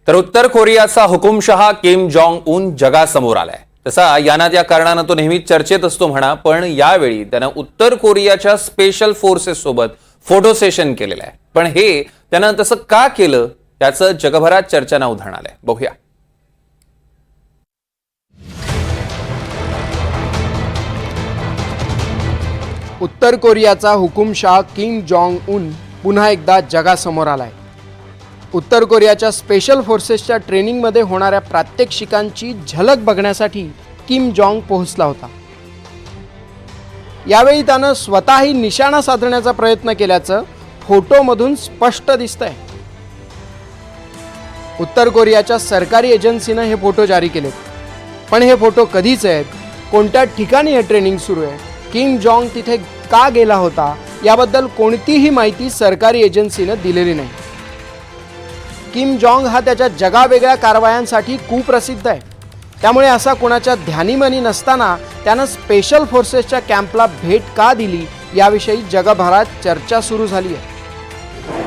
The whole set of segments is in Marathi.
तर उत्तर कोरियाचा हुकुमशहा किम जॉंग उन जगासमोर आलाय। तसा या कारणाने तो नेहमीच चर्चेत असतो म्हणा, पण यावेळी त्याने उत्तर कोरियाच्या स्पेशल फोर्सेस सोबत फोटो सेशन केलेलं आहे। पण हे त्याने तसं का केलं याचं जगभरात चर्चांना उधाण आलंय। बघूया। उत्तर कोरियाचा हुकुमशहा किम जॉंग उन पुन्हा एकदा जगासमोर आलाय। उत्तर कोरियाच्या स्पेशल फोर्सेसच्या ट्रेनिंगमध्ये होणाऱ्या प्रात्यक्षिकांची झलक बघण्यासाठी किम जॉंग पोहोचला होता। यावेळी त्यानं स्वतःही निशाणा साधण्याचा प्रयत्न केल्याचं फोटोमधून स्पष्ट दिसतंय। उत्तर कोरियाच्या सरकारी एजन्सीनं हे फोटो जारी केलेत, पण हे फोटो कधीचे आहेत, कोणत्या ठिकाणी हे ट्रेनिंग सुरू आहे, किम जॉंग तिथे का गेला होता याबद्दल कोणतीही माहिती सरकारी एजन्सीनं दिलेली नाही। किम जॉंग हा त्याच्या जगावेगळ्या कारवायांसाठी कुप्रसिद्ध आहे, त्यामुळे असा कोणाच्या ध्यानीमनी नसताना त्यानं स्पेशल फोर्सेसच्या कॅम्पला भेट का दिली याविषयी जगभरात चर्चा सुरू झाली आहे।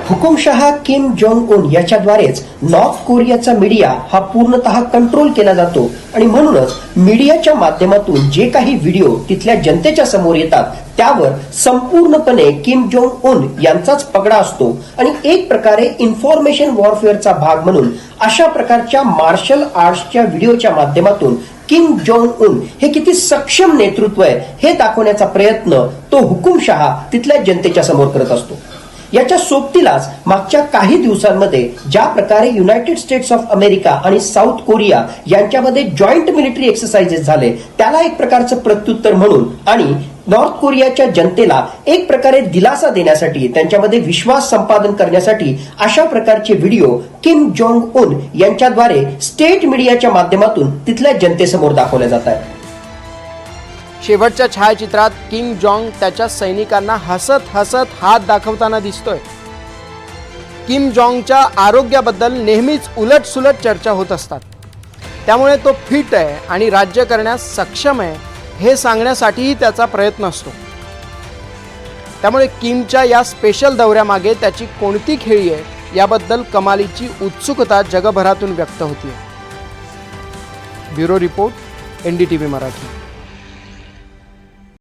हुकुमशहा किम जोंग उन याच्याद्वारेच नॉर्थ कोरियाचा मीडिया हा पूर्णतः कंट्रोल केला जातो आणि म्हणूनच मीडियाच्या माध्यमातून जे काही व्हिडिओ तिथल्या जनतेच्या समोर येतात त्यावर संपूर्णपणे किम जोंग उन यांचाच पगडा असतो आणि एक प्रकारे इन्फॉर्मेशन वॉरफेअरचा भाग म्हणून अशा प्रकारच्या मार्शल आर्ट्सच्या व्हिडिओच्या माध्यमातून किम जोंग उन हे किती सक्षम नेतृत्व आहे हे दाखवण्याचा प्रयत्न तो हुकुमशहा तिथल्या जनतेच्या समोर करत असतो। याच्या सोबतीलाच मागच्या काही दिवसांमध्ये ज्या प्रकारे युनायटेड स्टेट्स ऑफ अमेरिका आणि साऊथ कोरिया यांच्यामध्ये जॉईंट मिलिटरी एक्सरसाइजेस झाले त्याला एक प्रकारचं प्रत्युत्तर म्हणून आणि नॉर्थ कोरियाच्या जनतेला एक प्रकारे दिलासा देण्यासाठी त्यांच्यामध्ये विश्वास संपादन करण्यासाठी अशा प्रकारचे व्हिडिओ किम जोंग उन यांच्याद्वारे स्टेट मीडियाच्या माध्यमातून तिथल्या जनतेसमोर दाखवले जात आहेत। शेवटच्या छायाचित्रात किम जॉंग त्याच्या सैनिकांना हसत हसत हात दाखवताना दिसतोय। किम जॉंगच्या आरोग्याबद्दल नेहमीच उलटसुलट चर्चा होत असतात, त्यामुळे तो फिट आहे आणि राज्य करण्यास सक्षम आहे हे सांगण्यासाठीही त्याचा प्रयत्न असतो। त्यामुळे किमच्या या स्पेशल दौऱ्यामागे त्याची कोणती खेळी आहे याबद्दल कमालीची उत्सुकता जगभरातून व्यक्त होतीये। Bureau report, NDTV Marathi.